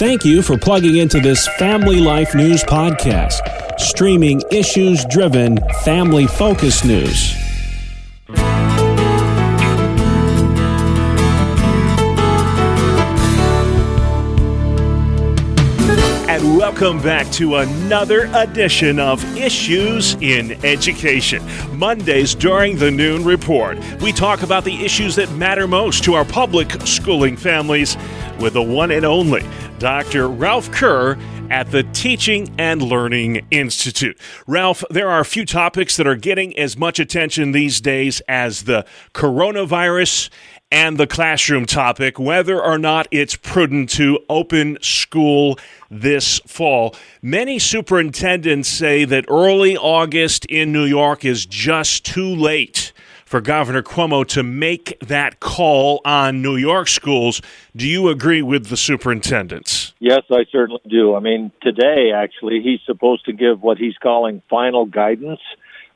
Thank you for plugging into this Family Life News podcast, streaming issues-driven, family-focused news. And welcome back to another edition of Issues in Education. Mondays during the Noon Report, we talk about the issues that matter most to our public schooling families with the one and only Dr. Ralph Kerr at the Teaching and Learning Institute. Ralph, there are a few topics that are getting as much attention these days as the coronavirus and the classroom topic, whether or not it's prudent to open school this fall. Many superintendents say that early August in New York is just too late for Governor Cuomo to make that call on New York schools. Do you agree with the superintendents? Yes, I certainly do. I mean, today, actually, he's supposed to give what he's calling final guidance,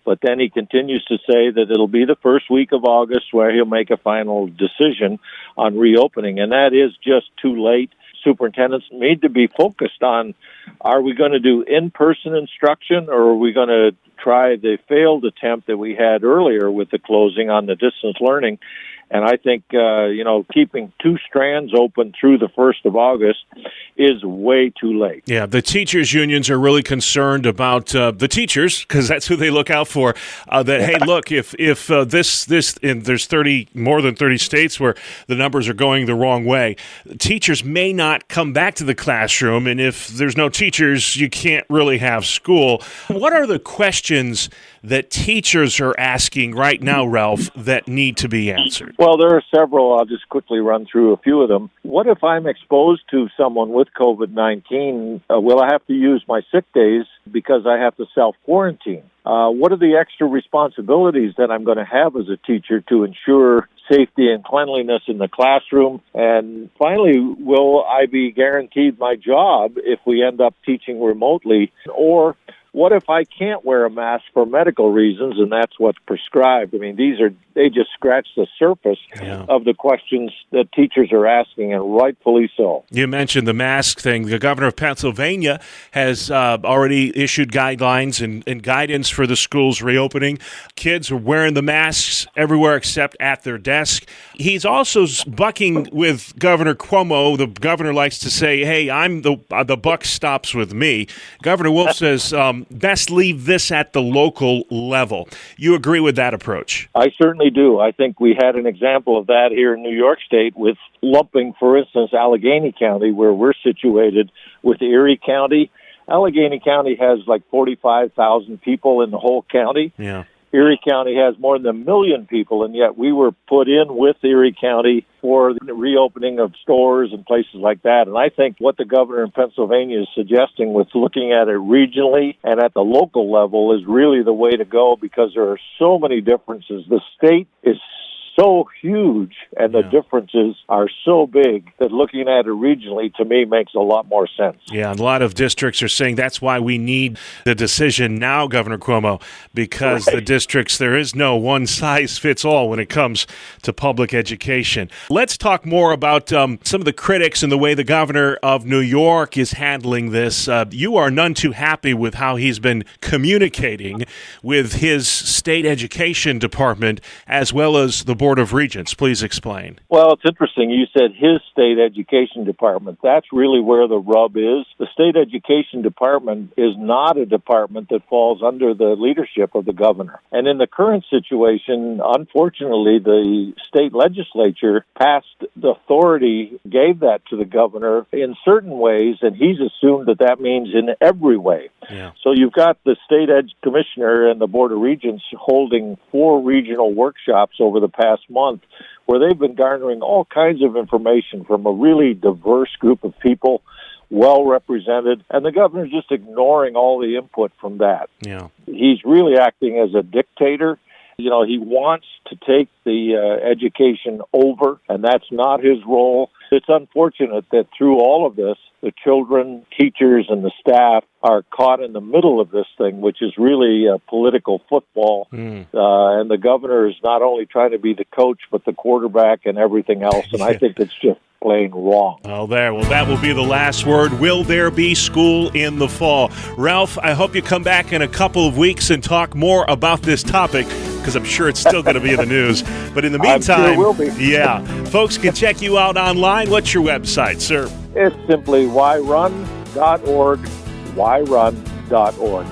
but then he continues to say that it'll be the first week of August where he'll make a final decision on reopening, and that is just too late. Superintendents need to be focused on, are we going to do in-person instruction, or are we going to try the failed attempt that we had earlier with the closing on the distance learning? And I think, keeping two strands open through the 1st of August is way too late. Yeah, the teachers' unions are really concerned about the teachers, because that's who they look out for, that, hey, look, if and there's more than 30 states where the numbers are going the wrong way, teachers may not come back to the classroom, and if there's no teachers, you can't really have school. What are the questions that teachers are asking right now, Ralph, that need to be answered? Well, there are several. I'll just quickly run through a few of them. What if I'm exposed to someone with COVID-19? Will I have to use my sick days because I have to self-quarantine? What are the extra responsibilities that I'm going to have as a teacher to ensure safety and cleanliness in the classroom? And finally, will I be guaranteed my job if we end up teaching remotely? Or what if I can't wear a mask for medical reasons and that's what's prescribed? I mean, they just scratch the surface of the questions that teachers are asking, and rightfully so. You mentioned the mask thing. The governor of Pennsylvania has already issued guidelines and guidance for the schools reopening. Kids are wearing the masks everywhere except at their desk. He's also bucking with Governor Cuomo. The governor likes to say, hey, I'm the buck stops with me. Governor Wolf says, best leave this at the local level. You agree with that approach? I certainly do. I think we had an example of that here in New York State with lumping, for instance, Allegheny County, where we're situated, with Erie County. Allegheny County has like 45,000 people in the whole county. Yeah. Erie County has more than 1 million people, and yet we were put in with Erie County for the reopening of stores and places like that. And I think what the governor in Pennsylvania is suggesting with looking at it regionally and at the local level is really the way to go, because there are so many differences. The state is so huge, and the differences are so big that looking at it regionally, to me, makes a lot more sense. Yeah, a lot of districts are saying that's why we need the decision now, Governor Cuomo, because the districts, there is no one-size-fits-all when it comes to public education. Let's talk more about some of the critics and the way the governor of New York is handling this. You are none too happy with how he's been communicating with his state education department as well as the Board of Regents. Please explain. Well, it's interesting. You said his state education department. That's really where the rub is. The state education department is not a department that falls under the leadership of the governor. And in the current situation, unfortunately, the state legislature passed the authority, gave that to the governor in certain ways, and he's assumed that that means in every way. Yeah. So you've got the state commissioner and the Board of Regents holding 4 regional workshops over the past month where they've been garnering all kinds of information from a really diverse group of people, well represented, and the governor's just ignoring all the input from that. Yeah. He's really acting as a dictator. He wants to take the education over, and that's not his role. It's unfortunate that through all of this, the children, teachers, and the staff are caught in the middle of this thing, which is really a political football. And the governor is not only trying to be the coach, but the quarterback and everything else. And I think it's just plain wrong. Oh, there. Well, that will be the last word. Will there be school in the fall? Ralph, I hope you come back in a couple of weeks and talk more about this topic, because I'm sure it's still going to be in the news. But in the meantime, I'm sure it will be. Yeah, folks can check you out online. What's your website, sir? It's simply whyrun.org, whyrun.org.